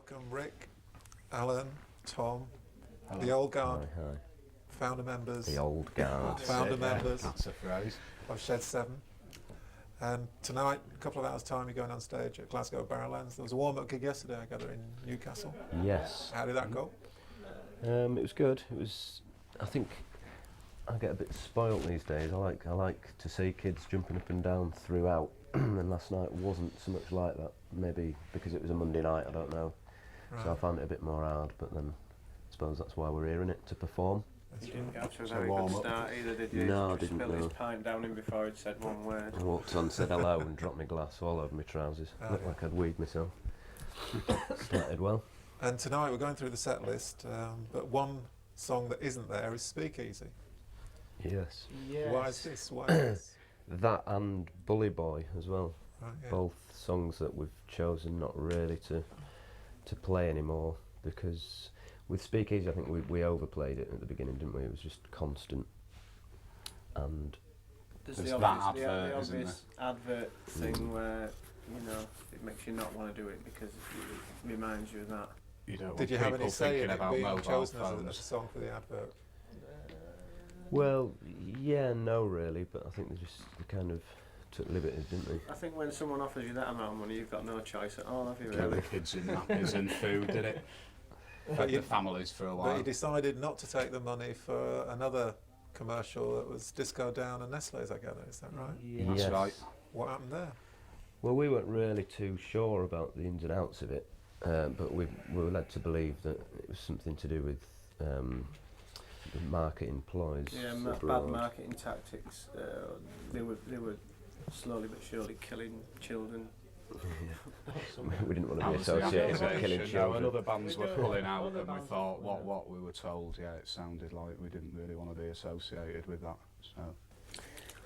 welcome Rick, Alan, Tom, the old guard, Hi. founder members. The old guard. Founder members. That's a phrase. Of Shed 7. And tonight, a couple of hours' time, you're going on stage at Glasgow Barrowlands. There was a warm-up gig yesterday, I gather, in Newcastle. Yes. How did that go? It was good. It was. I think I get a bit spoilt these days. I like to see kids jumping up and down throughout. And last night wasn't so much like that. Maybe because it was a Monday night. I don't know. Right. So I found it a bit more hard. But then I suppose that's why we're here, innit, to perform. You didn't get off to a very good start either, did you? No, I Just didn't. spilled his pint down him before he'd said one word. I walked on, said hello, and dropped my glass all over my trousers. Looked like I'd weed myself. Started well. And tonight we're going through the set list, but one song that isn't there is Speakeasy. Yes. Why is this? Why is this? That and Bully Boy as well. Right, yeah. Both songs that we've chosen not really to play anymore, because with Speakeasy I think we overplayed it at the beginning, didn't we? It was just constant. And There's There's the that obvious, advert, the isn't obvious advert thing where, you know, it makes you not want to do it because it reminds you of that. You don't Did want you have people any say in thinking it about being mobile chosen as a phones. song for the advert? well, yeah, no, really, but I think they kind of took liberties, didn't they? I think when someone offers you that amount of money, you've got no choice at all, have you Kept really? the kids in nappies and food, did it? Fed the families for a But while. you decided not to take the money for another commercial that was Disco Down and Nestle's, I gather. Is that right? That's Yes. right. What happened there? Well, we weren't really too sure about the ins and outs of it, but we were led to believe that it was something to do with the marketing ploys. Yeah, bad abroad. marketing tactics. They were slowly but surely killing children. We didn't want to That be was the associated with killing accusation. No, children. and other bands were pulling out, and we thought what we were told. Yeah, it sounded like we didn't really want to be associated with that. So,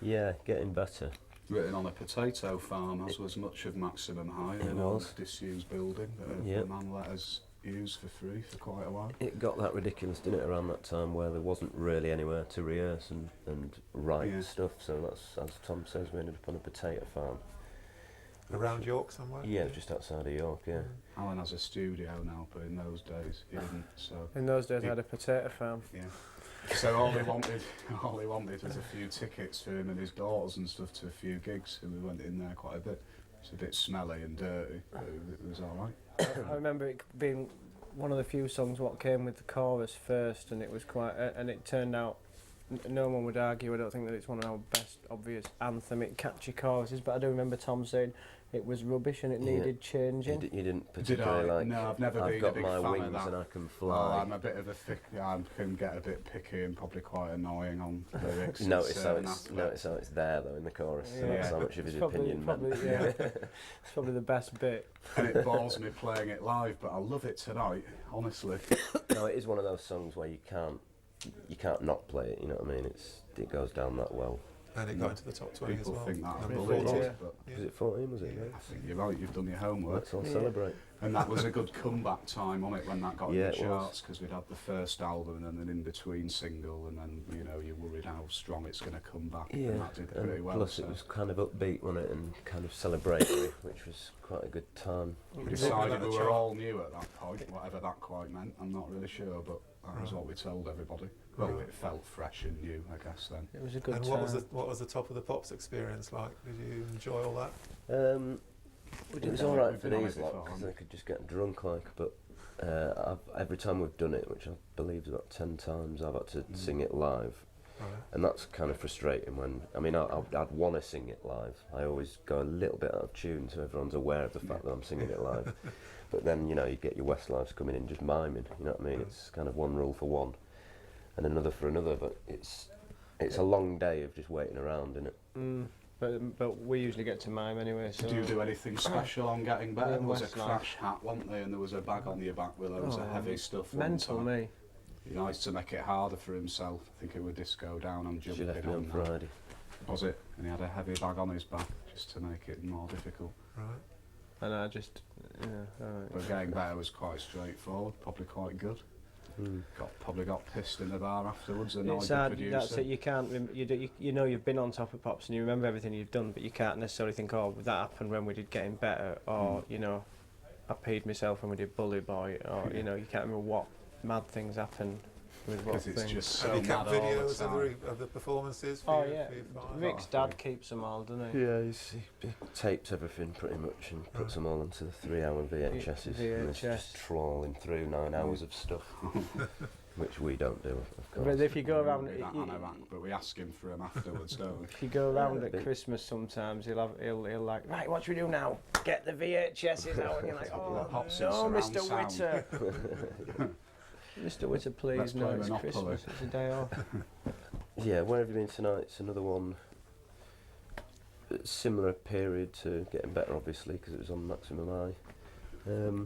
Yeah, getting better. written on a potato farm, as was much of Maximum High, It an old was. disused building that Yep. the man let us use for free for quite a while. It got that ridiculous, didn't it, around that time where there wasn't really anywhere to rehearse and write Yeah. stuff. So that's, as Tom says, we ended up on a potato farm. Around York somewhere? Yeah, just outside of York, yeah. Alan has a studio now, but in those days he didn't. So In those days, I had a potato farm. yeah. So all he wanted was a few tickets for him and his daughters and stuff to a few gigs, and we went in there quite a bit. It's a bit smelly and dirty, but it was all right. I remember it being one of the few songs what came with the chorus first, and it was quite, and it turned out no one would argue. I don't think that it's one of our best obvious anthemic catchy choruses, but I do remember Tom saying it was rubbish and it Yeah. needed changing. You didn't Did particularly I? like. No, I've never I've been got a big my fan of wings that. and I can Oh, fly. I'm a bit of a I can get a bit picky and probably quite annoying on lyrics. in Notice how certain it's aspects. there though in the chorus. So Yeah. that's how much of his It's opinion meant. yeah. It's probably the best bit. And it bores me playing it live, but I love it tonight, honestly. No, it is one of those songs where you can't not play it. You know what I mean? It goes down that well. And it got into the top 20 People as well. think that Number a Really? lot, 14. Yeah. but Yeah. Was it 14? Was it? Yeah. I think you're right. You've done your homework. Let's all Yeah. celebrate. And that was a good comeback time on it when that got Yeah, in the it was. charts, because we'd had the first album and then an in-between single, and then you're worried how strong it's going to come back, Yeah, and that did and pretty well. plus so it was kind of upbeat, wasn't it, and kind of celebratory, which was quite a good time. we Talking decided about we the were chart. all new at that point, whatever that quite meant. I'm not really sure, but that was Right. what we told everybody. Well, Right. it felt fresh and new, I guess then. It was a good And time. what was the Top of the Pops experience like? Did you enjoy all that? It was done all it- right we've for been on these it lot before, because haven't they could just get drunk like. But every time we've done it, which I believe is about 10 times, I've had to sing it live, Right. and that's kind of frustrating. When I'd want to sing it live. I always go a little bit out of tune, so everyone's aware of the fact that I'm singing it live. But then you get your Westlives coming in just miming. You know what I mean? Mm. It's kind of one rule for one, and another for another. But it's a long day of just waiting around, isn't it? But we usually get to mime anyway. So Did you do anything special on getting better? Yeah, There was a Westlife. crash hat, wasn't there? And there was a bag on your back with loads of heavy stuff. one mental time. me. He likes to make it harder for himself. I think it would Disco Down and She jumping left me on that. Friday. Was it? And he had a heavy bag on his back just to make it more difficult. Right. And I just, alright. But getting better was quite straightforward, probably quite good. Probably got pissed in the bar afterwards, and It's the hard. producer. That's it. You can't. You know you've been on Top of Pops and you remember everything you've done, but you can't necessarily think, oh, that happened when we did Getting Better, or I peed myself when we did Bully Boy, or you know, you can't remember what mad things happened with what Because it's thing. just so Have you mad kept all the videos time. of the performances? Oh For your, yeah, for your five? Rick's dad keeps them all, doesn't he? Yeah, he tapes everything pretty much and puts them all into the 3-hour VHSs. And it's VHS. just trawling through 9 hours of stuff, which we don't do, of course. But if you go around, We do that anorak, but we ask him for them afterwards, don't we? if you go around at Christmas, sometimes he'll like, right, what should we do now? Get the VHSs out, and you're like, oh Pops in no, surround Mr. sound. Witter. Mr. Witter, Let's please, no, play it's Monopoly. Christmas, it's a day off. Yeah, where have you been tonight? It's another one. Similar period to Getting Better, obviously, because it was on Maximum High.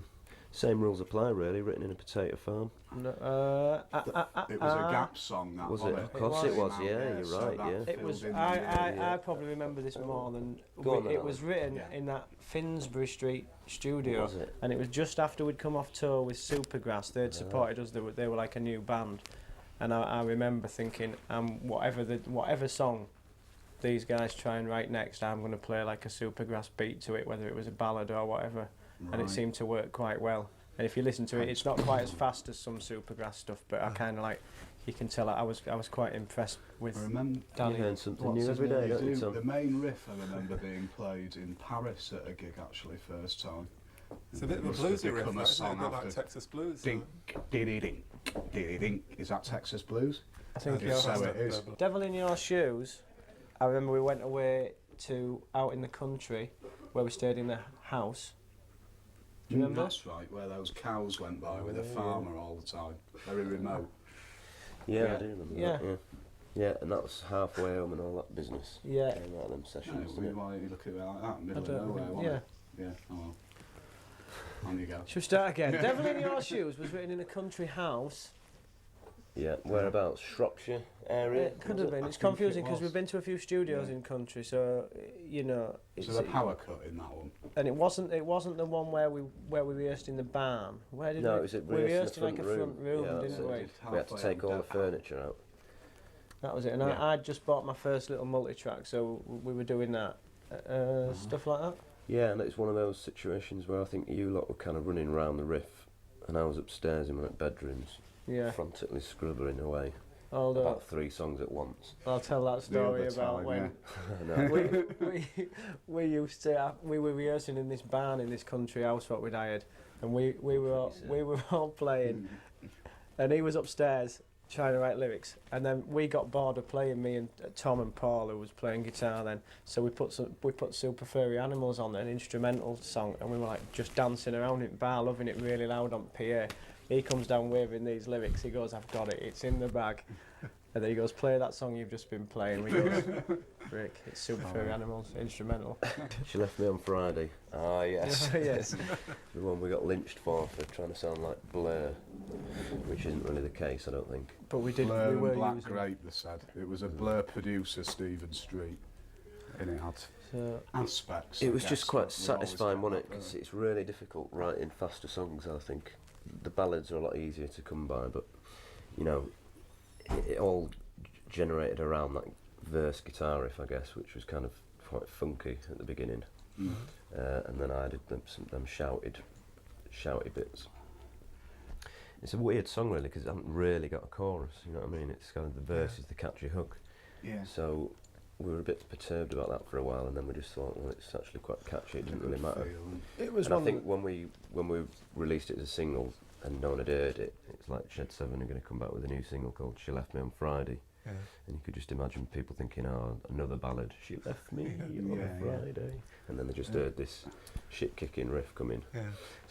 Same rules apply, really. Written in a potato farm. No, It was a Gap song, that Was wasn't it? it? Of course it was. Came out, Yeah, you're so right. that Yeah. It was. filled in I yeah. probably remember this more than. Go on then, It was written Yeah. in that Finsbury Street studio, Was it? and it was just after we'd come off tour with Supergrass. They'd supported us. They were like a new band, and I remember thinking, whatever song these guys try and write next, I'm going to play like a Supergrass beat to it, whether it was a ballad or whatever, and it seemed to work quite well. And if you listen to it, it's not quite as fast as some Supergrass stuff, but I kind of like. You can tell I was quite impressed with I remember You Danny. learn something what's new his every day, name? don't you, The Tom? main riff I remember being played in Paris at a gig actually first time. It's a bit of a Must have bluesy riff, become a right, isn't it? song A bit like after Texas blues. Dink, diddy dink, diddy dink. Is that Texas blues? I think If you're so it is. Devil in Your Shoes. I remember we went away to out in the country where we stayed in the house. Do you remember? That's right, where those cows went by with a farmer all the time. Very remote. Yeah, Yeah. I do remember Yeah. that. Yeah. Yeah, and that was halfway home and all that business. Yeah. Came out of them No, sessions. we, didn't it? why are you looking at it like that? I Middle of don't nowhere, know. wasn't Yeah. it? Yeah, oh well. On you go. Should we start again? Devil in Your Shoes was written in a country house. Yeah, whereabouts? Shropshire area? It could was have it? been. I It's think confusing it because was. we've been to a few studios Yeah. in country, so you know. So the power cut in that one. And it wasn't the one where we rehearsed in the barn. Where did No, we? it was at we rehearsed in like a front room, Yeah, that's didn't it. we? We had to take all the furniture out. That was it. And Yeah. I'd just bought my first little multi-track, so we were doing that. Stuff like that. Yeah, and it's one of those situations where I think you lot were kind of running around the riff, and I was upstairs in my bedrooms, Yeah. frantically scribbling away Although about 3 songs at once. I'll tell that story other about time, when I know. we used to we were rehearsing in this barn in this country house what we'd hired, and we were all playing, and he was upstairs trying to write lyrics, and then we got bored of playing, me and Tom and Paul, who was playing guitar then, so we put Super Furry Animals on, an instrumental song, and we were like just dancing around in the bar, loving it really loud on PA. He comes down waving these lyrics, he goes, I've got it, it's in the bag. And then he goes, play that song you've just been playing. We go, Rick, it's Super Furry Animals, instrumental. She left me on Friday. Ah, yes. Yes. The one we got lynched for trying to sound like Blur, which isn't really the case, I don't think. But we did, Blur we were and Black using Grape, they said. It was a Blur producer, Stephen Street, and it had so, aspects. It I was guess, just quite that we always satisfying, get wasn't it? that, Because it's really difficult writing faster songs, I think. The ballads are a lot easier to come by, but, you know, it all generated around that verse guitar riff, I guess, which was kind of quite funky at the beginning. Mm. And then I added them shouty bits. It's a weird song, really, because it hasn't really got a chorus, you know what I mean? It's kind of the verse is the catchy hook. Yeah. So we were a bit perturbed about that for a while, and then we just thought, well, it's actually quite catchy, it didn't really matter. it was And I one think when we released it as a single and no one had heard it, it's like Shed 7 are going to come back with a new single called She Left Me on Friday. Yeah. And you could just imagine people thinking, oh, another ballad, she left me on Yeah, a Friday. And then they just heard this shit-kicking riff come in. Yeah.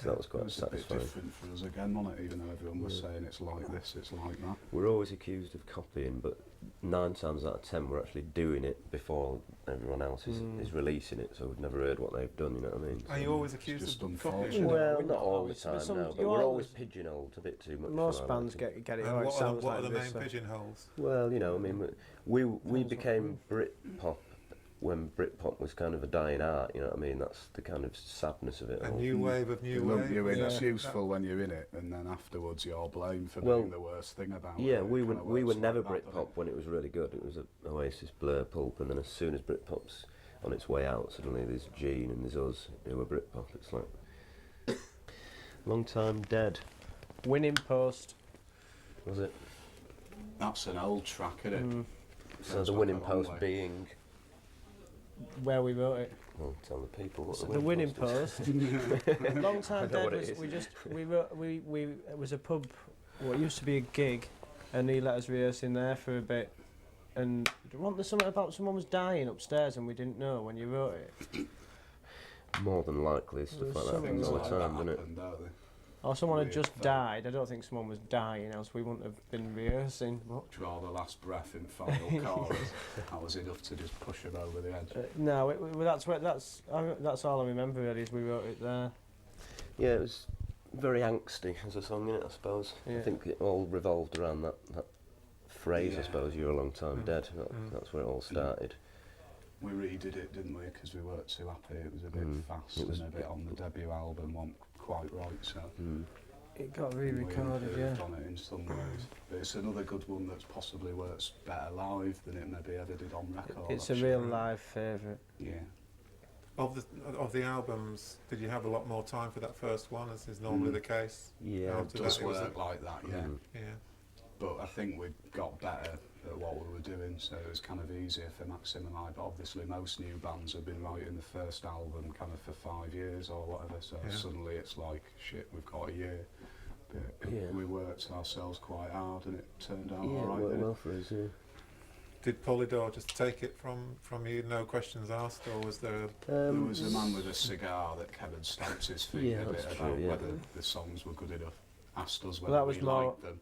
So that was It quite was a bit satisfying. different for us again, wasn't it? Even though everyone was Yeah. saying it's like this, it's like that. We're always accused of copying, but 9 times out of 10 we're actually doing it before everyone else is releasing it, so we've never heard what they've done, you know what I mean? Are you always accused just of unfortunate. copying? Well, Not all the time, some- no, but you we're always- always pigeonholed a bit too much. most for our bands liking. get it. And Oh, it what sounds are like the this. main pigeonholes? Well, you know, I mean, we became Britpop when Britpop was kind of a dying art, you know what I mean? That's the kind of sadness of it A all. new wave of new They lump wave. you in, Yeah. it's useful when you're in it, and then afterwards you're blamed for Well, being the worst thing about Yeah, it. we It were kinda we were works never like that, Britpop when it was really good. It was a Oasis, Blur, Pulp, and then as soon as Britpop's on its way out, suddenly there's Gene and there's us who are Britpop. It's like Long Time Dead, Winning Post. was it? That's an old track, isn't it? Mm, So Goes the back winning a long post way. being. where we wrote it. Well, tell the people what So the the winning Winning post is. Post. Long I Time know Dead what it was is. we just we wrote we it was a pub. Well, it used to be a gig, and he let us rehearse in there for a bit. And wasn't there something about someone was dying upstairs and we didn't know when you wrote it? More than likely, stuff There's like that something happens all Things the like time, that doesn't it? happen, don't they? Or someone had Weird just film. died. I don't think someone was dying, else we wouldn't have been rehearsing much. Draw the last breath in final chorus. That was enough to just push him over the edge. No, that's all I remember really is we wrote it there. Yeah, it was very angsty as a song, innit, I suppose. Yeah. I think it all revolved around that phrase, I Yeah. suppose, you're a long time Mm. dead. Mm. That's where it all started. We redid it, didn't we? Because we weren't too happy. It was a bit Mm. fast It was- and a bit on the debut album, wasn't quite right. So Mm. It got we re-recorded, improved yeah. on it in some ways. But it's another good one that's possibly works better live than it maybe ever did on record. It's a actually. real live favourite. Yeah. Of the albums, did you have a lot more time for that first one, as is normally Mm. the case? Yeah, After It does that, it was work like that, yeah. Mm. Yeah. But I think we got better at what we were doing, so it was kind of easier for Maxim and I. But obviously, most new bands have been writing the first album kind of for 5 years or whatever. So Yeah. suddenly it's like, shit, we've got a year. But Yeah. we worked ourselves quite hard, and it turned out Yeah, all it right. worked didn't it? well for us, yeah. Did Polydor just take it from you, no questions asked, or was there? There was a man with a cigar that Kevin stamped his feet Yeah, a bit that's about true, yeah. whether the songs were good enough. Asked us Well, whether that was we more- liked them.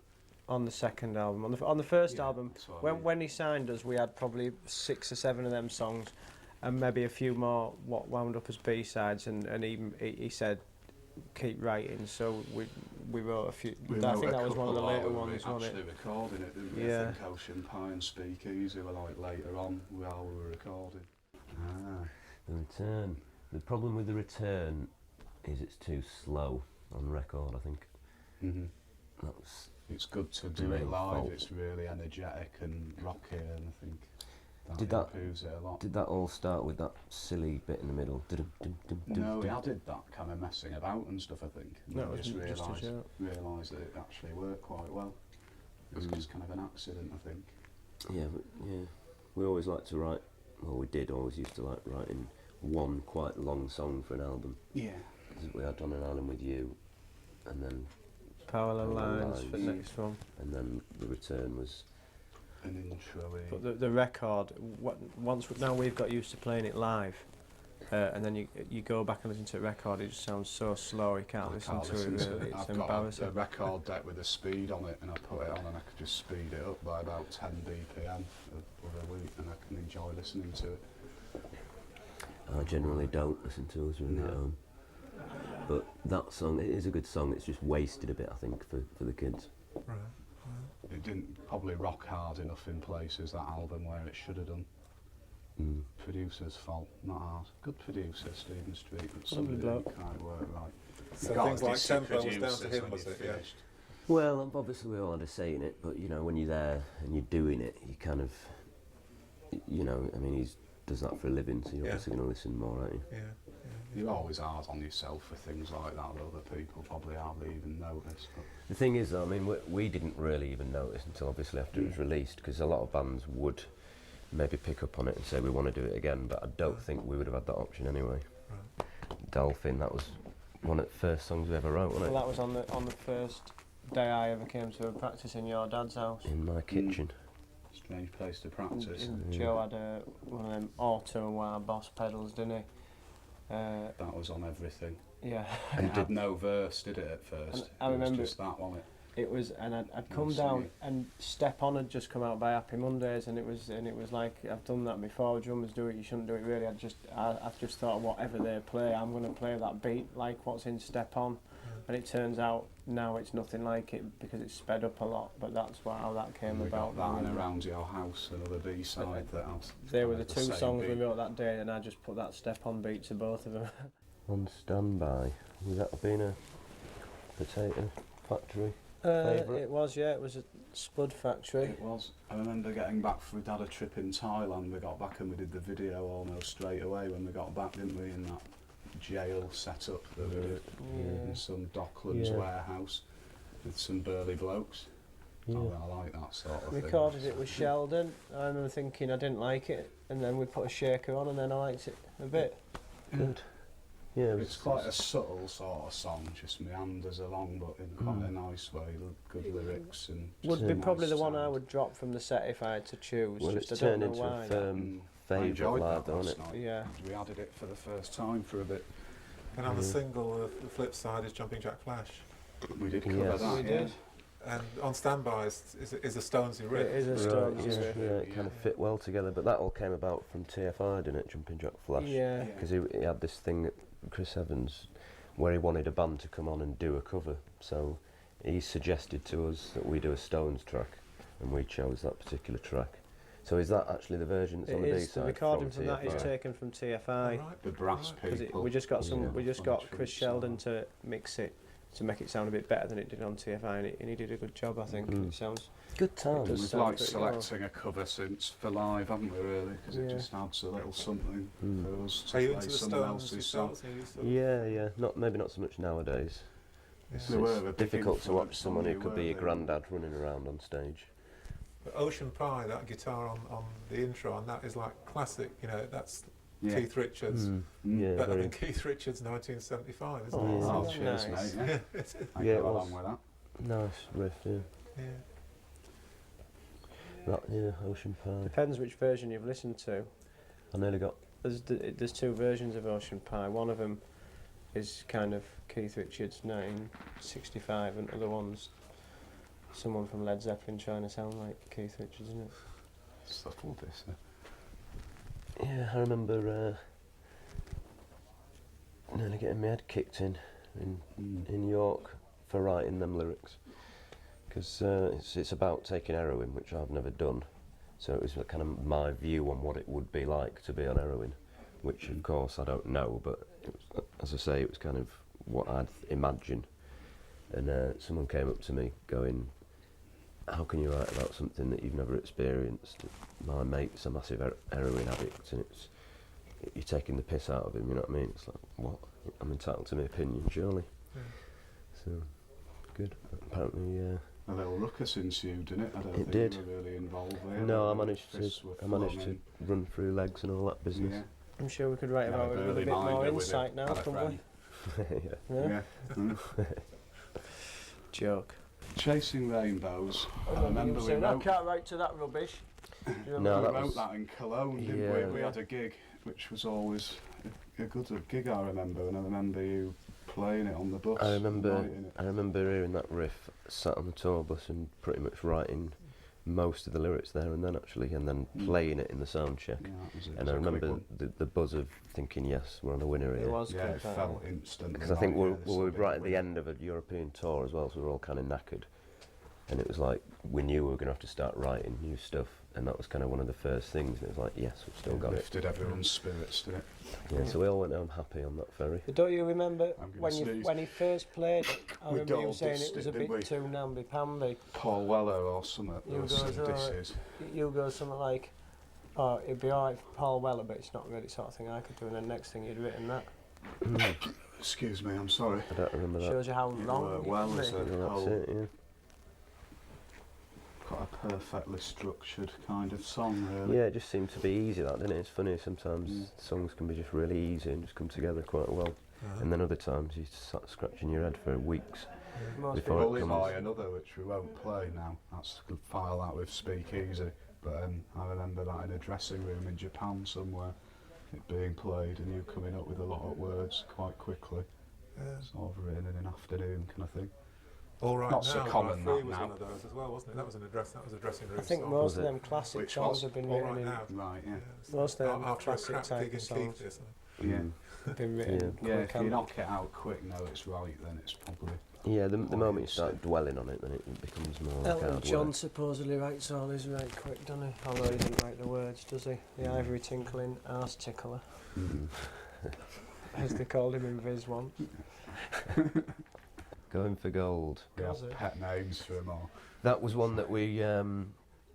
On the second album. On the first Yeah, album, that's what I mean. when he signed us, we had probably 6 or 7 of them songs, and maybe a few more what wound up as B-sides, and he said keep writing, so we wrote a few. We I wrote think a that was one of the couple later while we ones, were wasn't actually it? recording it, didn't we? Yeah. I think Ocean Pie and Speakeasy were like later on while we were recording. Ah. The return. The problem with the return is it's too slow on record, I think. Mm-hmm. That's It's good to do Main it live. fault. It's really energetic and rocky, and I think Did that- improves it a lot. Did that all start with that silly bit in the middle? No, we added that kind of messing about and stuff, I think. And No, then it was just just a joke. realised that it actually worked quite well. It was Mm. just kind of an accident, I think. Yeah, but yeah. We always like to write, well, we did always used to like writing one quite long song for an album. Yeah. We had On an Island with You, and then Parallel Parallel lines for the Lines. next one. the return was. An intro. But the record, now we've got used to playing it live, and then you go back and listen to the record, it just sounds so slow, you can't listen to it really, it's I've got a embarrassing. record deck with a speed on it, and I put it on and I could just speed it up by about 10 BPM of a week, and I can enjoy listening to it. I generally don't listen to us really at No. home. But that song, it is a good song, it's just wasted a bit, I think, for the kids. Right. It didn't probably rock hard enough in places, that album, where it should have done. Mm. Producer's fault, not ours. Good producer, Stephen Street, but Lovely somebody bloke. didn't quite work right. So Got things like decent tempo was down to producers him, when was he it? Yeah. finished. Well, obviously we all had a say in it, but you know, when you're there and you're doing it, you kind of, you know, I mean, he does that for a living, so you're Yeah. obviously going to listen more, aren't you? Yeah. You're always hard on yourself for things like that that other people probably hardly even notice. But The thing is, though, I mean, we didn't really even notice until obviously after it was released, because a lot of bands would maybe pick up on it and say we want to do it again, but I don't think we would have had that option anyway. Right. Dolphin, that was one of the first songs we ever wrote, wasn't Well, that was on the first day I ever came to a practice in your dad's house. it? In my kitchen. strange place to practice. And Joe had one of them auto wire boss pedals, didn't he? That was on everything. Yeah. And it had no verse, did it, at first? And I It remember was just that, wasn't it? It was, and I'd come Nice down, singing. and Step On had just come out by Happy Mondays, and it was like, I've done that before. Drummers do it, you shouldn't do it really. I just thought whatever they play, I'm going to play that beat like what's in Step On, and it turns out now it's nothing like it because it's sped up a lot. But that's how that came We about. got that and then. Around Your House, another B-side that had They were kind the of two same songs we beat. wrote that day, and I just put that Step On beat to both of them. On Standby, was that been a potato factory? Favourite? It was, yeah, it was a Spud Factory. It was. I remember getting back from, we'd had a trip in Thailand, we got back and we did the video almost straight away when we got back, didn't we, in that jail setup that we did Yeah. in some Docklands Yeah. warehouse with some burly blokes. Yeah. Oh, I like that sort of thing. Recorded it with Sheldon. I remember thinking I didn't like it, and then we put a shaker on, and then I liked it a bit. Good. Yeah, It's quite a subtle sort of song, just meanders along, but in quite a nice way. Good lyrics and. Would just be a probably nice the one I sound. would drop from the set if I had to choose. well, just it's I don't turned know into why. a I favourite enjoyed live, that don't last it? night. Yeah. We added it for the first time for a bit. And on the Yeah. single, the flip side is Jumping Jack Flash. We did cover Yes. that. We yeah. did. And on Standby is a Stonesy riff. It is a Right, Stones yeah, riff. yeah, it kind of fit well together, but that all came about from TFI, didn't it? Jumping Jack Flash. Yeah. Because he had this thing, Chris Evans, where he wanted a band to come on and do a cover. So he suggested to us that we do a Stones track, and we chose that particular track. So is that actually the version that's on It the is. B-side? The recording from that TFI? is taken from All TFI. right. The brass Right. Because people. we just got some. Yeah. We just got Function, Chris so- Sheldon to mix it to make it sound a bit better than it did on TFI, and he did a good job. I think it sounds. Good times. does We've sound liked pretty well. selecting a cover since for live, haven't we? Really, because it Yeah. just adds a little something for us to Are you play into the someone Stones else's song. yourselves? Are you sort of- Yeah, not maybe not so much nowadays. Yeah. They were a It's big difficult to watch influence someone on who you, could be your weren't they? granddad running around on stage. But Ocean Pie, that guitar on the intro, and that is like classic. You know, that's Yeah. Keith Richards. Yeah, Better very. than Keith Richards 1975, isn't Oh, it? yeah. Oh, Isn't cheers, that nice? mate. Yeah. I Yeah, go it along was. with that. Nice riff, yeah. Yeah. Ocean Pie. Depends which version you've listened to. I nearly got. There's two versions of Ocean Pie. One of them is kind of Keith Richards 1965, and other one's someone from Led Zeppelin trying to sound like Keith Richards, isn't it? Subtle this. Yeah, I remember nearly getting my head kicked in York for writing them lyrics. Because it's about taking heroin, which I've never done. So it was kind of my view on what it would be like to be on heroin, which of course I don't know, but it was, as I say, it was kind of what I'd imagine. And someone came up to me going, how can you write about something that you've never experienced? My mate's a massive heroin addict, and you're taking the piss out of him, you know what I mean? It's like, what? I'm entitled to my opinion, surely. Yeah. So, good. Apparently, A little ruckus ensued, didn't it? I don't It think did. you were really involved there. no, I were you? managed to. Fists were I managed to flowing. run through legs and all that business. Yeah. I'm sure we could write Yeah, about it with a early bit more minder with insight it. now, Had a couldn't friend. we? Yeah. Yeah. Yeah. Mm. Joke. Chasing Rainbows. I I remember we I wrote, can't write to that rubbish. Do you No, we that wrote was- that in Cologne, didn't we? Yeah. We had a gig, which was always a good gig, I remember, and I remember you playing it on the bus. I remember. writing it. I remember hearing that riff, sat on the tour bus, and pretty much writing most of the lyrics there and then, actually, and then playing it in the sound check. Yeah, that was it. And It I was a quick remember one. the buzz of thinking, yes, we're on a winner It here. was Yeah, quick, it that felt one. instantly. Because I think like, we yeah, this were will be right at the winner. end of a European tour as well, so we were all kind of knackered. And it was like, we knew we were going to have to start writing new stuff, and that was kind of one of the first things, and it was like, yes, we've still It got it. lifted everyone's spirits, didn't it? Yeah, so we all went home happy on that ferry. But don't you remember I'm gonna when sneeze. he first played it? I We remember you all saying dissed it was it, a didn't we? bit too namby-pamby. Paul Weller or something. You There was guys some are disses. You go something like, oh, it'd be alright for Paul Weller, but it's not really the sort of thing I could do. And then next thing you'd written that. Excuse me, I'm sorry. I don't remember that. Shows you how You long were it well can as be. a Yeah, that's whole, it, yeah. quite a perfectly structured kind of song, really. Yeah, it just seemed to be easy, that, didn't it? It's funny, sometimes Mm. songs can be just really easy and just come together quite well. Uh-huh. And then other times you start scratching your head for weeks. Most Before people- it Bully comes- Boy, another which we won't play now. That's good file that with Speakeasy. But I remember that in a dressing room in Japan somewhere, it being played and you coming up with a lot of words quite quickly. Yeah. Sort of written in an afternoon kind of thing. All right Not now. so common, Free that was now. one of those as well, wasn't it? That was a dressing room I think song. most Was of it? them classic Which songs was? have been All written right in. now. Right, yeah. Most of them After a classic crap type gig in of songs Keith, isn't it? Yeah. have been written. Yeah, if quick you and- knock it out quick, no, it's right, then it's probably... Yeah, the Oh, moment you yes. start dwelling on it, then it becomes more like Elton hard John work. supposedly writes all his right quick, doesn't he? Although he didn't write the words, does he? The ivory tinkling arse tickler, Mm. as they called him in Viz one. Going for gold. We have Was it? pet names for them all. That was one that we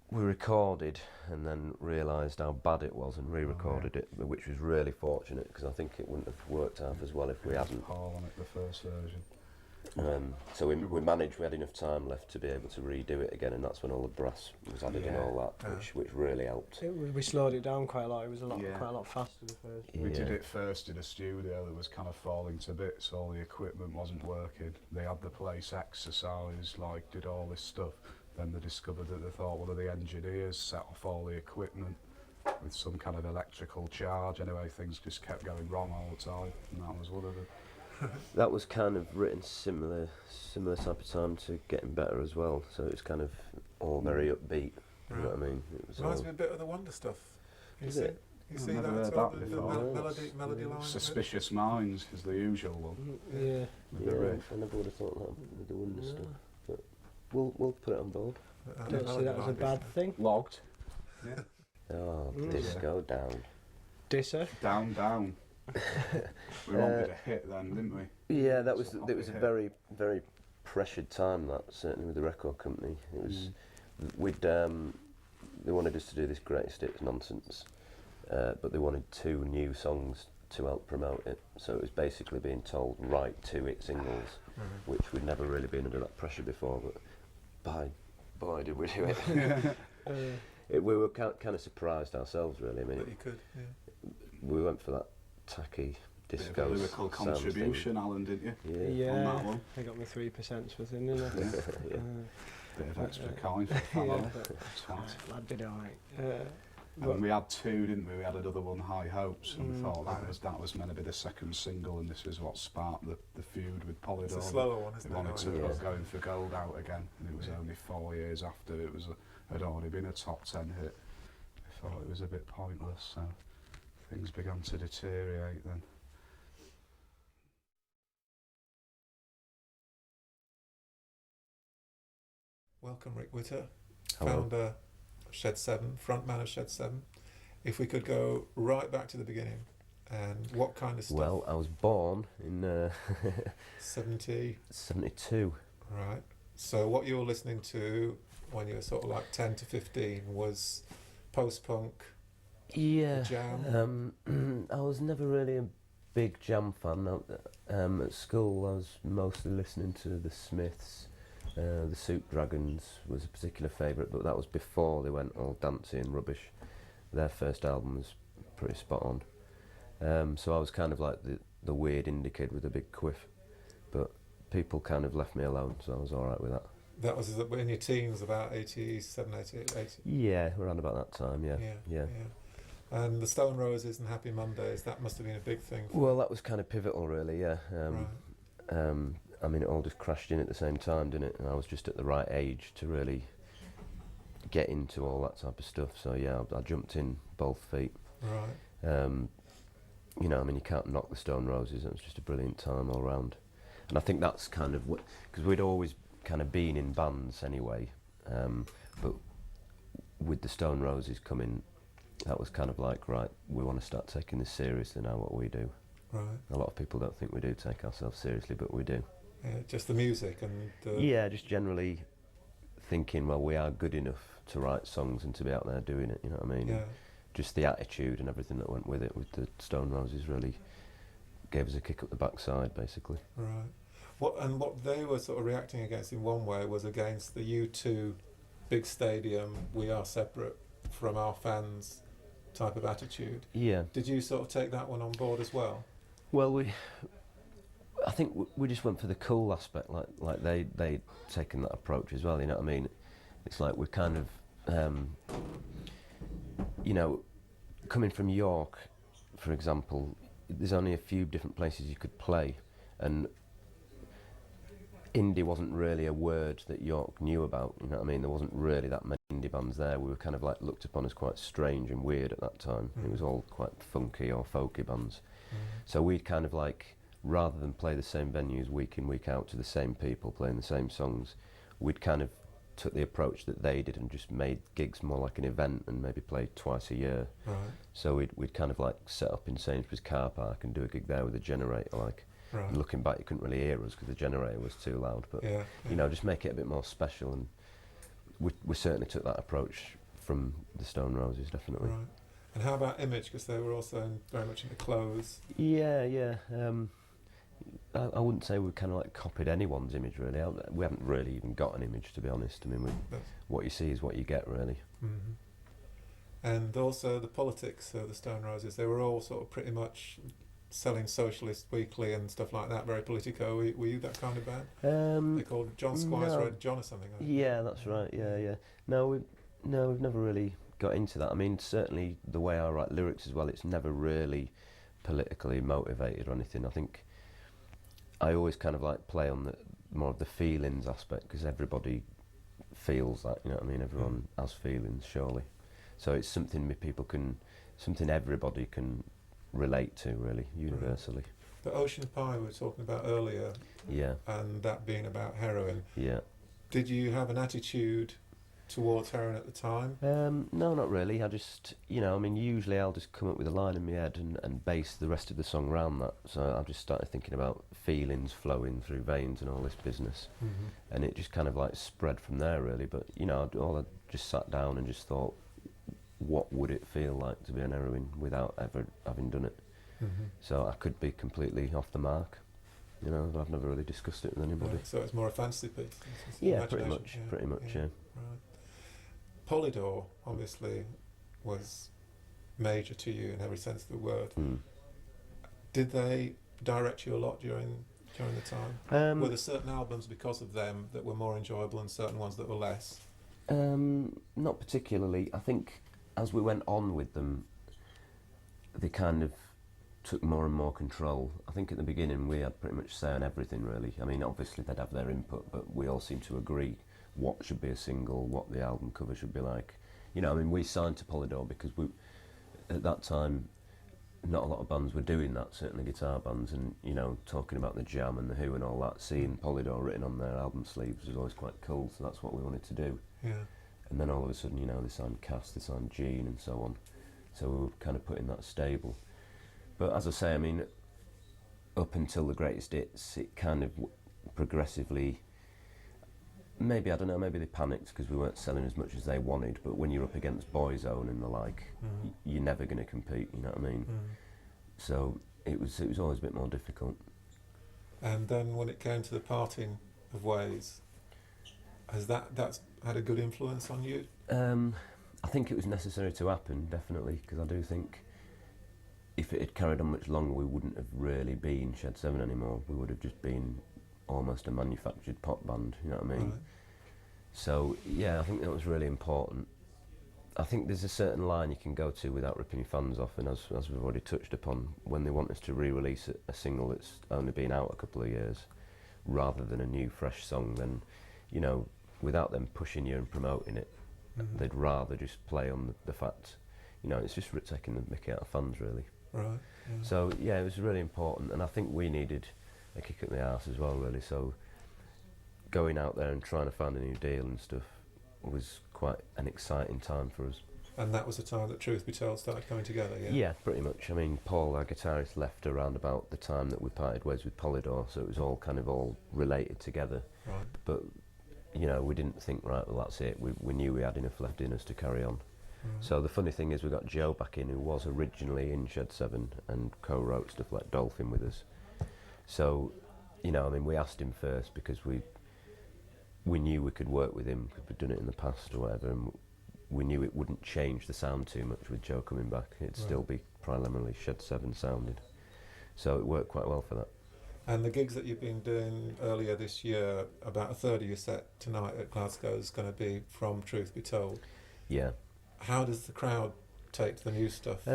we recorded and then realised how bad it was and re-recorded it, which was really fortunate because I think it wouldn't have worked out as well if we hadn't. Paul on it, the first version. So we managed, we had enough time left to be able to redo it again, and that's when all the brass was added and all that, which really helped. We slowed it down quite a lot. It was quite a lot faster the first. We did it first in a studio that was kind of falling to bits. All the equipment wasn't working. They had the place exercised, like did all this stuff. Then they discovered that they thought one of the engineers set off all the equipment with some kind of electrical charge. Anyway, things just kept going wrong all the time, and that was one of them. That was kind of written similar type of time to Getting Better as well, so it was kind of all very upbeat, you know what I mean? It was Reminds me a bit of the Wonder Stuff. You see I've never that heard at all? that The before. melody line? Suspicious Minds is the usual one. Yeah. With the riff. I never would have thought that with the Wonder stuff, but we'll put it on board. Don't see that as a bad thing. Logged. Oh, disco down. Disser. Down, down. We wanted a hit then, didn't we? Yeah, that was It's a it was a hit. very, very pressured time, that, certainly with the record company. It was, they wanted us to do this greatest hits nonsense, but they wanted 2 new songs to help promote it. So it was basically being told, write 2 hit singles, which we'd never really been under that pressure before, but boy did we do it. We were kind of surprised ourselves, really. I mean, But you could, we went for that tacky Bit disco of a lyrical sound contribution, Alan, didn't you? thing. Yeah. On that one. They got me 3% within, didn't they? Yeah. Bit of extra coin for the fellow. Twat. Lad did alright. And we had 2, didn't we? We had another one, High Hopes, and we thought that was meant to be the second single, and this is what sparked the feud with Polydor. It's a slower one, They isn't wanted to it? put Going for Gold out again, and it was only 4 years after it had already been a top 10 hit. I thought it was a bit pointless, so things began to deteriorate then. Welcome, Rick Witter, Hello. founder of Shed 7, frontman of Shed 7. If we could go right back to the beginning, and what kind of stuff? Well, I was born in 70, 72. right. So what you were listening to when you were sort of like 10 to 15 was post-punk, Yeah. jam? I was never really a big jam fan. At school, I was mostly listening to the Smiths. The Soup Dragons was a particular favourite, but that was before they went all dancey and rubbish. Their first album was pretty spot on. So I was kind of like the weird indie kid with a big quiff, but people kind of left me alone, so I was alright with that. That was in your teens, about 87, 88, 80. Yeah, around about that time, yeah. Yeah. And the Stone Roses and Happy Mondays, that must have been a big thing for Well, that was kind of pivotal, really, yeah. right. I mean, it all just crashed in at the same time, didn't it? And I was just at the right age to really get into all that type of stuff. So yeah, I jumped in both feet. Right. You know, I mean, you can't knock the Stone Roses. It was just a brilliant time all round. And I think that's kind of what, because we'd always kind of been in bands anyway, but with the Stone Roses coming, that was kind of like, right, we want to start taking this seriously now, what we do. Right. A lot of people don't think we do take ourselves seriously, but we do. Yeah, just the music and the... Yeah, just generally thinking, well, we are good enough to write songs and to be out there doing it, you know what I mean? Yeah. Just the attitude and everything that went with it, with the Stone Roses, really gave us a kick up the backside, basically. Right. What they were sort of reacting against in one way was against the U2 big stadium, we are separate from our fans type of attitude. Yeah. Did you sort of take that one on board as well? Well, I think we just went for the cool aspect, like they'd taken that approach as well, you know what I mean? It's like we're kind of, you know, coming from York, for example, there's only a few different places you could play, and indie wasn't really a word that York knew about, you know what I mean? There wasn't really that many indie bands there. We were kind of like looked upon as quite strange and weird at that time. It was all quite funky or folky bands. So we'd kind of like, rather than play the same venues week in, week out to the same people playing the same songs, we'd kind of took the approach that they did and just made gigs more like an event and maybe played twice a year. Right. So we'd kind of like set up in Sainsbury's car park and do a gig there with a generator, like. Right. And looking back, you couldn't really hear us because the generator was too loud, but Yeah. you know, just make it a bit more special. And we certainly took that approach from the Stone Roses, definitely. Right. And how about image? Because they were also very much into clothes. Yeah. I wouldn't say we kind of like copied anyone's image really. We haven't really even got an image, to be honest. I mean, what you see is what you get, really. Mm-hmm. And also the politics of the Stone Roses, they were all sort of pretty much selling Socialist Weekly and stuff like that, very politico. Were you that kind of band? They called John Squires No. Red John or something. I think. Yeah, that's right. Yeah. No, we've never really got into that. I mean, certainly the way I write lyrics as well, it's never really politically motivated or anything. I think I always kind of like play on the more of the feelings aspect, because everybody feels that, you know what I mean? Everyone has feelings, surely. So it's something something everybody can relate to, really, universally. But Ocean Pie we were talking about earlier, Yeah. and that being about heroin. Yeah. Did you have an attitude towards heroin at the time? No, not really. I just, I mean, usually I'll just come up with a line in my head and base the rest of the song around that. So I just started thinking about feelings flowing through veins and all this business. Mm-hmm. And it just kind of like spread from there, really. But, I just sat down and just thought, what would it feel like to be on heroin without ever having done it? Mm-hmm. So I could be completely off the mark. I've never really discussed it with anybody. Right, so it's more a fantasy piece. It's Yeah, pretty imagination, much, yeah. Right. Polydor obviously was major to you in every sense of the word. Mm. Did they direct you a lot during the time? Were there certain albums because of them that were more enjoyable and certain ones that were less? Not particularly. I think as we went on with them, they kind of took more and more control. I think at the beginning we had pretty much say on everything, really. I mean, obviously they'd have their input, but we all seemed to agree what should be a single, what the album cover should be like. We signed to Polydor because at that time, not a lot of bands were doing that, certainly guitar bands, and, talking about the Jam and the Who and all that, seeing Polydor written on their album sleeves was always quite cool, so that's what we wanted to do. Yeah. And then all of a sudden, they signed Cass, they signed Gene and so on. So we were kind of put in that stable. But as I say, I mean, up until the greatest hits, it kind of progressively, maybe they panicked because we weren't selling as much as they wanted, but when you're up against Boyzone and the like, you're never going to compete, you know what I mean? So it was always a bit more difficult. And then when it came to the parting of ways, that's had a good influence on you? I think it was necessary to happen, definitely, because I do think if it had carried on much longer, we wouldn't have really been Shed 7 anymore. We would have just been almost a manufactured pop band, you know what I mean? Right. So, yeah, I think that was really important. I think there's a certain line you can go to without ripping your fans off, and as we've already touched upon, when they want us to re-release a single that's only been out a couple of years, rather than a new, fresh song, then, without them pushing you and promoting it, they'd rather just play on the fact, it's just taking the mickey out of fans, really. Right. Yeah. So, yeah, it was really important, and I think we needed a kick at the arse as well, really. So going out there and trying to find a new deal and stuff was quite an exciting time for us. And that was the time that Truth Be Told started coming together, yeah? Yeah, pretty much. I mean, Paul, our guitarist, left around about the time that we parted ways with Polydor, so it was all related together. Right. But, we didn't think, right, well, that's it. We knew we had enough left in us to carry on. So the funny thing is we got Joe back in, who was originally in Shed 7 and co-wrote stuff like Dolphin with us. So, we asked him first because we knew we could work with him because we'd done it in the past or whatever, and we knew it wouldn't change the sound too much with Joe coming back. It'd still be primarily Shed 7 sounded. So it worked quite well for that. And the gigs that you've been doing earlier this year, about a third of your set tonight at Glasgow is going to be from Truth Be Told. Yeah. How does the crowd take to the new stuff?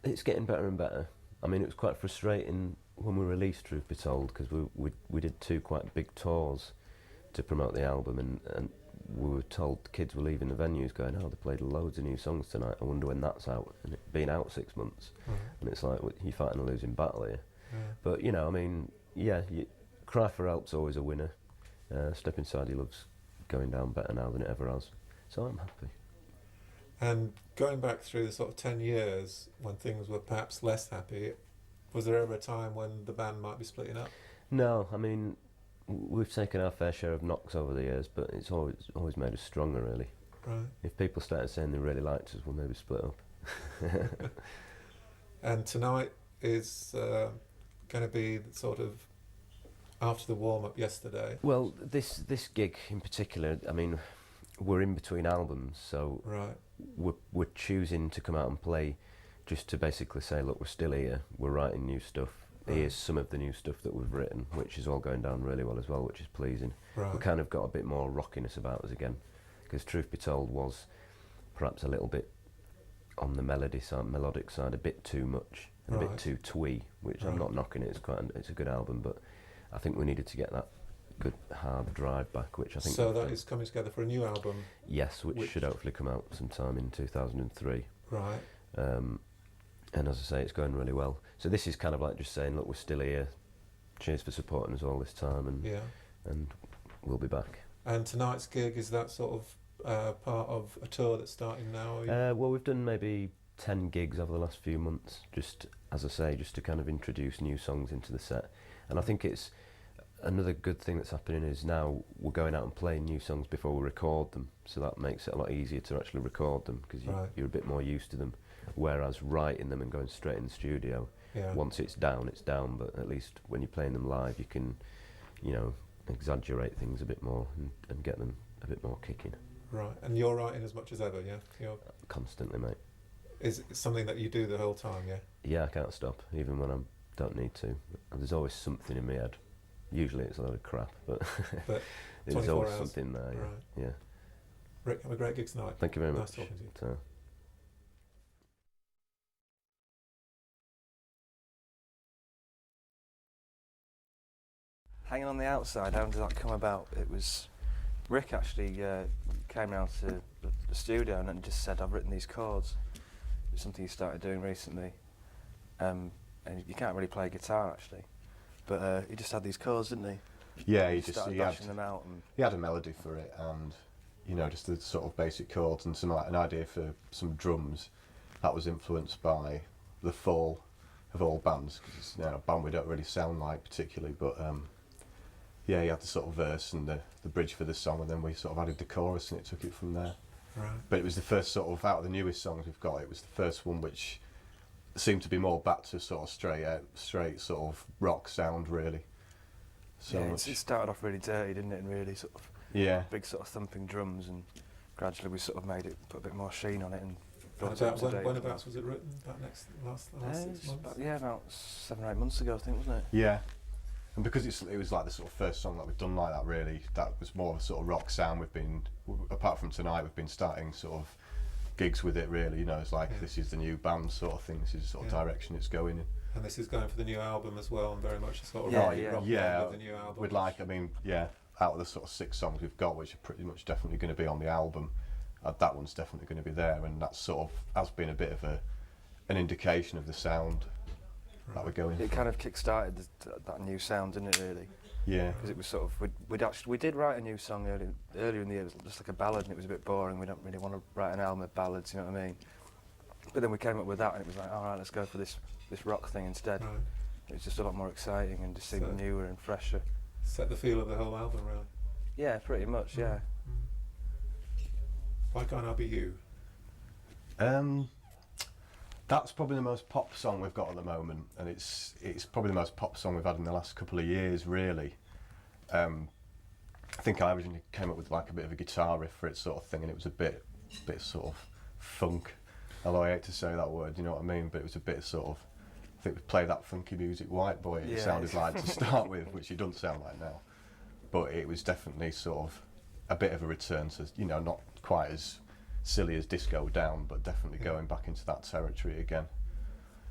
It's getting better and better. I mean, it was quite frustrating when we released Truth Be Told because we did 2 quite big tours to promote the album, and we were told the kids were leaving the venues going, they played loads of new songs tonight, I wonder when that's out. And it's been out 6 months. And it's like, you're fighting a losing battle here. Yeah. But, I mean, Cry for Help's always a winner. Step Inside Your Love's going down better now than it ever has. So I'm happy. And going back through the sort of 10 years when things were perhaps less happy, was there ever a time when the band might be splitting up? No, I mean, We've taken our fair share of knocks over the years, but it's always made us stronger, really. Right. If people started saying they really liked us, we'll maybe split up. And tonight is going to be sort of after the warm-up yesterday. Well, this gig in particular, I mean, we're in between albums, so Right. we're choosing to come out and play just to basically say, look, we're still here, we're writing new stuff. Right. Here's some of the new stuff that we've written, which is all going down really well as well, which is pleasing. Right. We kind of got a bit more rockiness about us again, because Truth Be Told was perhaps a little bit on the melodic side, a bit too much, and a Right. bit too twee, which I'm Right. not knocking it. It's a good album, but I think we needed to get that good hard drive back, which I think. So that is coming together for a new album. Yes, which should hopefully come out sometime in 2003. Right. And as I say, it's going really well. So this is kind of like just saying, look, we're still here. Cheers for supporting us all this time, and we'll be back. And tonight's gig, is that sort of part of a tour that's starting now? Well, we've done maybe 10 gigs over the last few months, just, as I say, just to kind of introduce new songs into the set. And I think it's another good thing that's happening is now we're going out and playing new songs before we record them, so that makes it a lot easier to actually record them, because you're a bit more used to them. Whereas writing them and going straight in the studio, once it's down, but at least when you're playing them live, you can, exaggerate things a bit more and get them a bit more kicking. Right. And you're writing as much as ever, yeah? Constantly, mate. Is it something that you do the whole time, yeah? Yeah, I can't stop, even when I don't need to. There's always something in my head. Usually it's a load of crap, but there's always hours. something there. Yeah. Right. Yeah. Rick, have a great gig tonight. Thank you very Nice much. talking to you. So. Hanging on the Outside, how did that come about? It was Rick actually came round to the studio and just said, I've written these chords. It's something he started doing recently. And you can't really play guitar actually, but he just had these chords, didn't he? Yeah, he started bashing them out. And he had a melody for it, and just the sort of basic chords and an idea for some drums that was influenced by the fall of all bands, because it's a band we don't really sound like particularly, but yeah, he had the sort of verse and the bridge for the song, and then we sort of added the chorus and it took it from there. Right. But it was the first sort of, out of the newest songs we've got, it was the first one which seemed to be more back to sort of straight sort of rock sound, really. So yeah, it started off really dirty, didn't it, and really sort of big sort of thumping drums, and gradually we sort of made it, put a bit more sheen on it, and brought it up to date. Whenabouts was it written? About last 6 months? About 7 or 8 months ago, I think, wasn't it? Yeah. And because it was like the sort of first song that we've done like that, really, that was more of a sort of rock sound. Apart from tonight, we've been starting sort of gigs with it, really. It's like this is the new band sort of thing. This is the sort of direction it's going in. And this is going for the new album as well, and very much a sort of rock with the new album. We'd like, out of the sort of 6 songs we've got, which are pretty much definitely going to be on the album, that one's definitely going to be there, and that sort of has been a bit of an indication of the sound that we're going. It kind of kick-started that new sound, didn't it? Really. Yeah. Because it was sort of we did write a new song earlier in the year. It was just like a ballad, and it was a bit boring. We don't really want to write an album of ballads, you know what I mean? But then we came up with that, and it was like, all right, let's go for this rock thing instead. Right. It was just a lot more exciting and just seemed newer and fresher. Set the feel of the whole album, really. Yeah, pretty much. Yeah. Why Can't I Be You? That's probably the most pop song we've got at the moment, and it's probably the most pop song we've had in the last couple of years, really. I think I originally came up with like a bit of a guitar riff for it, sort of thing, and it was a bit sort of funk. Although I hate to say that word, you know what I mean? But it was a bit sort of, I think we played that funky music white boy, it sounded like to start with, which it doesn't sound like now. But it was definitely sort of a bit of a return to, not quite as silly as Disco Down, but definitely going back into that territory again.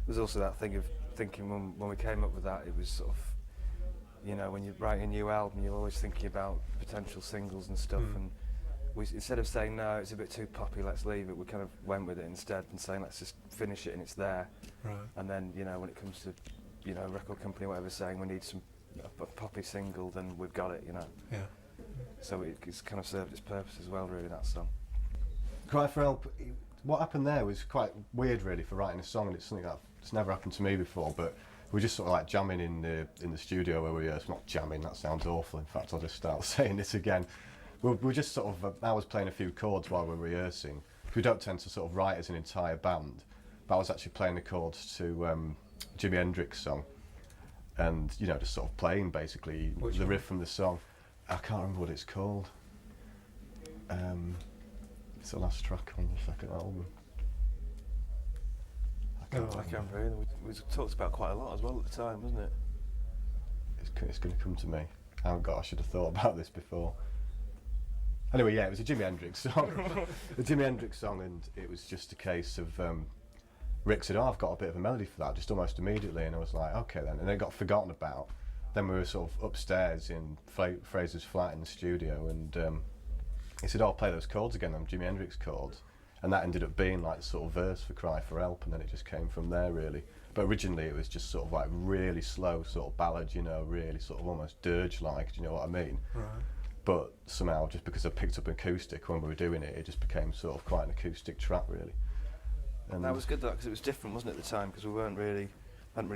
There's also that thing of thinking when we came up with that, it was sort of, when you write a new album, you're always thinking about potential singles and stuff, and we, instead of saying no, it's a bit too poppy, let's leave it, we kind of went with it instead and saying let's just finish it and it's there. Right. And then when it comes to record company or whatever saying we need a poppy single, then we've got it, Yeah. So it's kind of served its purpose as well, really, that song. Cry for Help, what happened there was quite weird, really, for writing a song, and it's something that's never happened to me before, but we were just sort of like jamming in the studio where we were. It's not jamming, that sounds awful. In fact, I'll just start saying this again. We're just sort of, I was playing a few chords while we were rehearsing. We don't tend to sort of write as an entire band, but I was actually playing the chords to Jimi Hendrix song, and you know, just sort of playing basically the riff from the song. I can't remember what it's called. It's the last track on the second album. I can't remember. We talked about quite a lot as well at the time, wasn't it? It's going to come to me. Oh God, I should have thought about this before. Anyway, yeah, it was a Jimi Hendrix song. A Jimi Hendrix song, and it was just a case of Rick said, "Oh, I've got a bit of a melody for that," just almost immediately, and I was like, "Okay then." And then it got forgotten about. Then we were sort of upstairs in Fraser's flat in the studio, and he said, "Oh, I'll play those chords again, them Jimi Hendrix chords," and that ended up being like the sort of verse for "Cry for Help," and then it just came from there really. But originally it was just sort of like really slow sort of ballad, you know, really sort of almost dirge-like. Do you know what I mean? Right. But somehow, just because I picked up acoustic when we were doing it, it just became sort of quite an acoustic track, really. And that was good though, because it was different, wasn't it, at the time? Because we hadn't really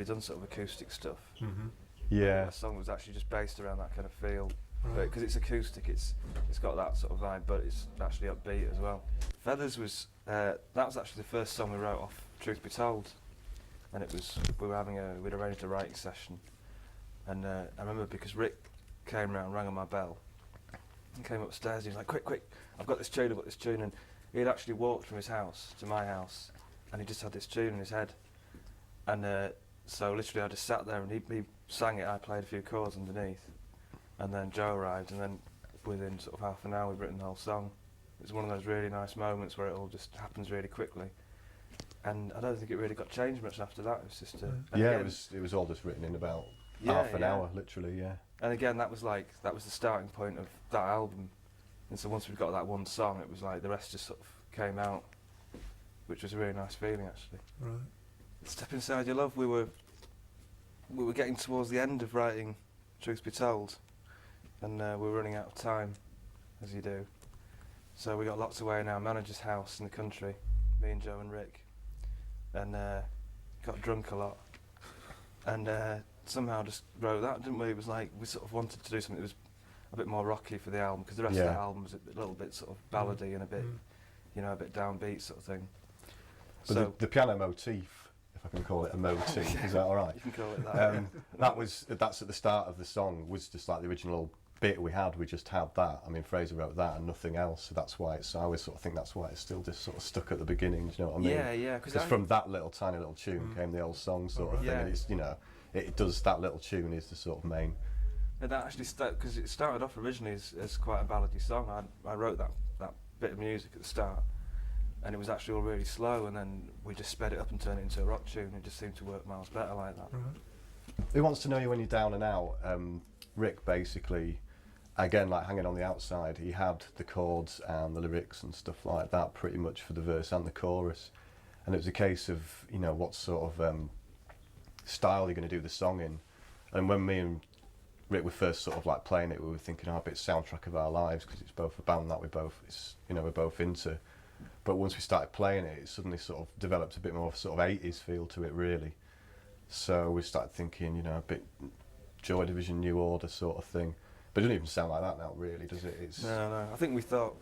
done sort of acoustic stuff. Mm-hmm. Yeah. The song was actually just based around that kind of feel, Right. because it's acoustic, it's got that sort of vibe, but it's actually upbeat as well. Feathers was that was actually the first song we wrote off Truth Be Told, and it was we'd arranged a writing session, and I remember because Rick came round, rang on my bell. He came upstairs, he was like, quick, I've got this tune, and he had actually walked from his house to my house, and he just had this tune in his head, and so literally I just sat there, and he sang it, I played a few chords underneath, and then Joe arrived, and then within sort of half an hour we'd written the whole song. It was one of those really nice moments where it all just happens really quickly, and I don't think it really got changed much after that. It was just yeah, it was all just written in about half an hour, literally, yeah. And again, that was the starting point of that album. And so once we'd got that one song, it was like the rest just sort of came out, which was a really nice feeling actually. Right. Step Inside Your Love, we were getting towards the end of writing Truth Be Told, and we were running out of time, as you do. So we got locked away in our manager's house in the country, me and Joe and Rick, and got drunk a lot, and somehow just wrote that, didn't we? It was like we sort of wanted to do something that was a bit more rocky for the album, because the rest of the album was a little bit sort of ballady and a bit, you know, a bit downbeat sort of thing. But so the piano motif, if I can call it a motif, is that all right? You can call it that. That's at the start of the song, was just like the original bit we had. We just had that. I mean, Fraser wrote that and nothing else, so that's why I always sort of think that's why it's still just sort of stuck at the beginning. Do you know what I mean? Yeah. Because from that tiny little tune came the old song sort of thing, and it's, you know, it does, that little tune is the sort of main. And that actually because it started off originally as quite a ballady song. I wrote that bit of music at the start, and it was actually all really slow, and then we just sped it up and turned it into a rock tune. It just seemed to work miles better like that. Who Wants to Know You When You're Down and Out? Rick basically, again, like hanging on the outside, he had the chords and the lyrics and stuff like that pretty much for the verse and the chorus, and it was a case of, you know, what sort of style you're going to do the song in. And when me and Rick were first sort of like playing it, we were thinking, oh, a bit soundtrack of our lives, because it's both a band that we're both into. But once we started playing it, it suddenly sort of developed a bit more of a sort of 80s feel to it, really. So we started thinking, you know, a bit Joy Division, New Order sort of thing. But it doesn't even sound like that now, really, does it? No. I think we thought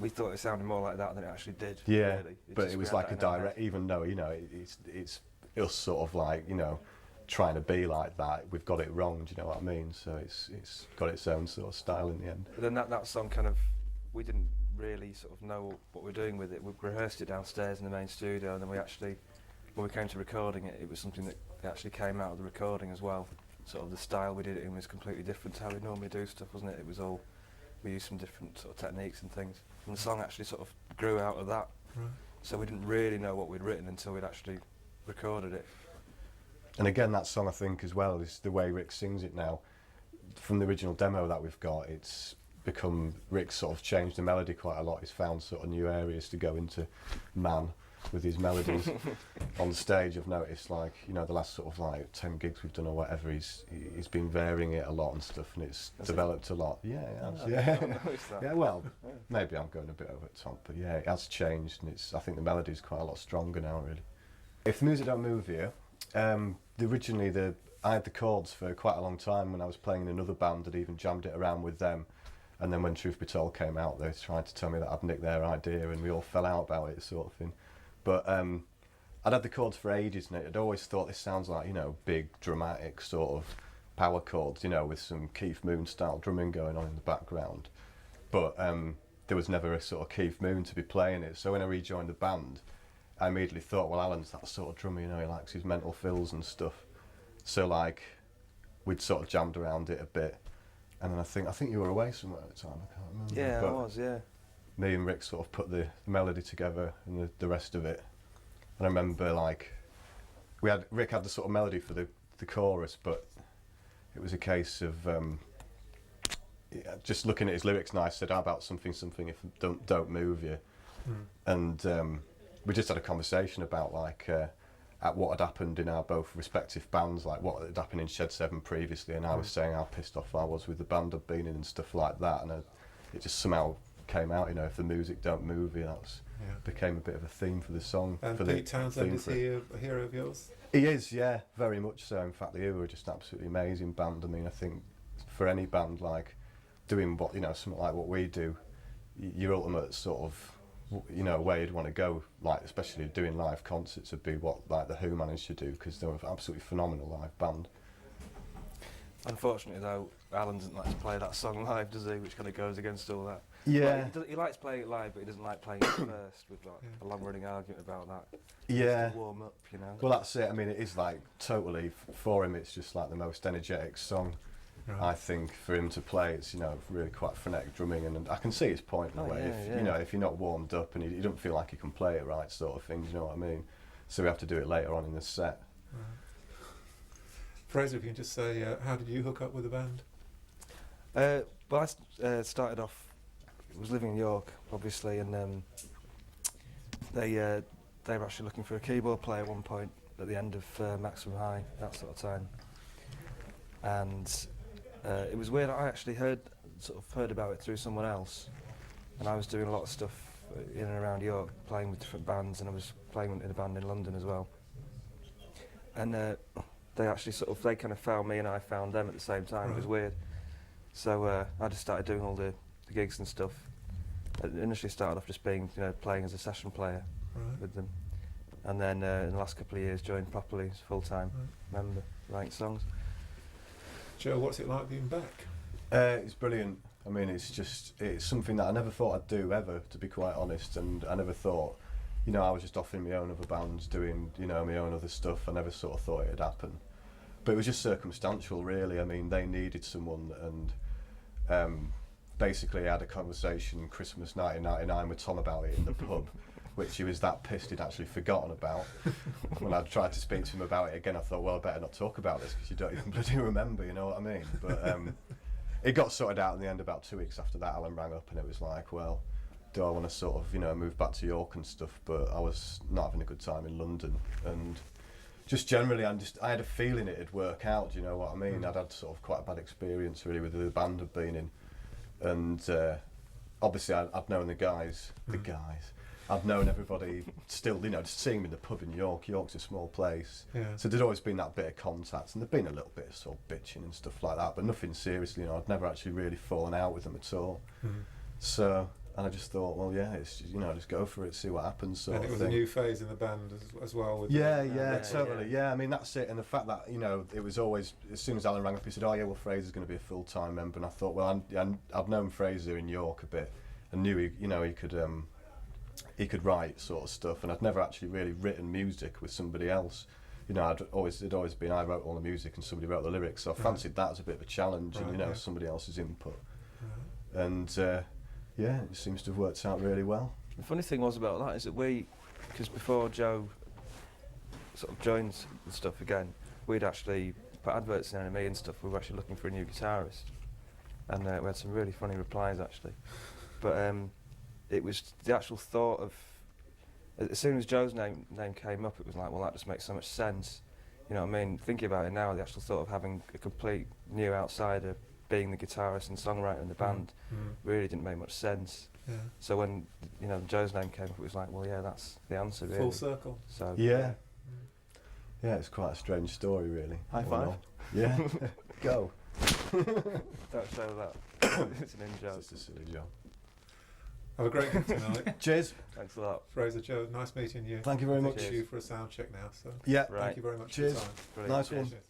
it sounded more like that than it actually did. Yeah, really. But it was like a direct, even though, you know, it's us sort of like, you know, trying to be like that, we've got it wrong, do you know what I mean? So it's got its own sort of style in the end. But then that song kind of, we didn't really sort of know what we're doing with it. We rehearsed it downstairs in the main studio, and then we actually, when we came to recording it, it was something that actually came out of the recording as well. Sort of the style we did it in was completely different to how we normally do stuff, wasn't it? It was all, we used some different sort of techniques and things, and the song actually sort of grew out of that. Right. So we didn't really know what we'd written until we'd actually recorded it. And again, that song, I think, as well, is the way Rick sings it now. From the original demo that we've got, it's become, Rick's sort of changed the melody quite a lot. He's found sort of new areas to go into, man, with his melodies. On stage, I've noticed, like, you know, the last sort of like 10 gigs we've done or whatever, he's been varying it a lot and stuff, and it's developed a lot. Yeah, it has, yeah, well, maybe I'm going a bit over the top, but yeah, it has changed, and I think the melody's quite a lot stronger now, really. If the music don't move you, originally I had the chords for quite a long time when I was playing in another band. I'd even jammed it around with them, and then when Truth Be Told came out, they tried to tell me that I'd nicked their idea, and we all fell out about it, sort of thing. But I'd had the chords for ages, and I'd always thought this sounds like, you know, big dramatic sort of power chords, you know, with some Keith Moon style drumming going on in the background. But there was never a sort of Keith Moon to be playing it. So when I rejoined the band, I immediately thought, well, Alan's that sort of drummer, you know, he likes his mental fills and stuff. So like, we'd sort of jammed around it a bit. And then I think you were away somewhere at the time, I can't remember. Yeah, but I was, yeah. me and Rick sort of put the melody together and the rest of it. And I remember like, Rick had the sort of melody for the chorus, but it was a case of just looking at his lyrics, and I said, how about something if don't move you. And we just had a conversation about like at what had happened in our both respective bands, like what had happened in Shed 7 previously, and I was saying how pissed off I was with the band I'd been in and stuff like that, and it just somehow came out, you know, if the music don't move you, that's became a bit of a theme for the song. And for Pete Townsend, is he a hero of yours? He is, yeah, very much so. In fact, the Who are just an absolutely amazing band. I mean, I think for any band, like doing what, you know, something like what we do, your ultimate sort of, you know, where you'd want to go, like especially doing live concerts, would be what like the Who managed to do, because they were an absolutely phenomenal live band. Unfortunately though, Alan doesn't like to play that song live, does he? Which kind of goes against all that. Yeah. Well, he likes playing it live, but he doesn't like playing it first, with like a long-running argument about that. Yeah. Just to warm up, you know. Well, that's it. I mean, it is like totally, for him, it's just like the most energetic song. Right. I think for him to play, it's, you know, really quite frenetic drumming, and I can see his point in a way. Yeah, if you know, if you're not warmed up and you don't feel like you can play it right, sort of thing. Do you know what I mean? So we have to do it later on in the set. Right. Fraser, if you can just say, how did you hook up with the band? Well, I started off. Was living in York, obviously, and they were actually looking for a keyboard player at one point at the end of Maximum High, that sort of time. And it was weird. I actually heard about it through someone else, and I was doing a lot of stuff in and around York, playing with different bands, and I was playing in a band in London as well. And they actually they kind of found me, and I found them at the same time. Right. It was weird. So I just started doing all the gigs and stuff. I initially started off just being, you know, playing as a session player with them, and then in the last couple of years joined properly as full-time member, writing songs. Joe, what's it like being back? It's brilliant. I mean, it's something that I never thought I'd do ever, to be quite honest, and I never thought, you know, I was just off in my own other bands doing, you know, my own other stuff. I never sort of thought it'd happen, but it was just circumstantial, really. I mean, they needed someone, and basically I had a conversation Christmas night in '99 with Tom about it in the pub, which he was that pissed he'd actually forgotten about. When I tried to speak to him about it again, I thought, well, I better not talk about this because you don't even bloody remember, you know what I mean? But it got sorted out in the end. About 2 weeks after that, Alan rang up and it was like, well, do I want to sort of, you know, move back to York and stuff? But I was not having a good time in London, and just generally I had a feeling it'd work out, do you know what I mean? I'd had sort of quite a bad experience really with the band I'd been in, and obviously I'd known the guys. I've known everybody still, you know, just seeing them in the pub in York. York's a small place. Yeah. So there'd always been that bit of contact, and there'd been a little bit of sort of bitching and stuff like that, but nothing seriously, you know. I'd never actually really fallen out with them at all. So, and I just thought, well, yeah, it's just, you know, just go for it, see what happens. And it was a new phase in the band as well. With Totally. Yeah, I mean, that's it. And the fact that, you know, it was always, as soon as Alan rang up, he said, oh yeah, well, Fraser's going to be a full-time member. And I thought, well, I've known Fraser in York a bit, and knew he could write sort of stuff, and I'd never actually really written music with somebody else. You know, it'd always been I wrote all the music and somebody wrote the lyrics, so I fancied that as a bit of a challenge, and, you know, somebody else's input. And yeah, it seems to have worked out really well. The funny thing was about that is that because before Joe sort of joined the stuff again, we'd actually put adverts in NME and stuff. We were actually looking for a new guitarist, and we had some really funny replies actually. But it was the actual thought of, as soon as Joe's name came up, it was like, well, that just makes so much sense. You know what I mean? Thinking about it now, the actual thought of having a complete new outsider being the guitarist and songwriter in the band really didn't make much sense. Yeah. So when, you know, Joe's name came up, it was like, well, yeah, that's the answer, really. Full circle. So yeah. Yeah, it's quite a strange story, really. High all in five. all. Yeah. Go. Don't show that. It's an in-joke. It's just a silly job. Have a great gig tonight. Cheers. Thanks a lot. Fraser, Joe, nice meeting you. Thank you very I much. think it's you for a sound check now. So Yeah. Right. thank you very much Cheers. for your time. Brilliant. Nice one. Cheers.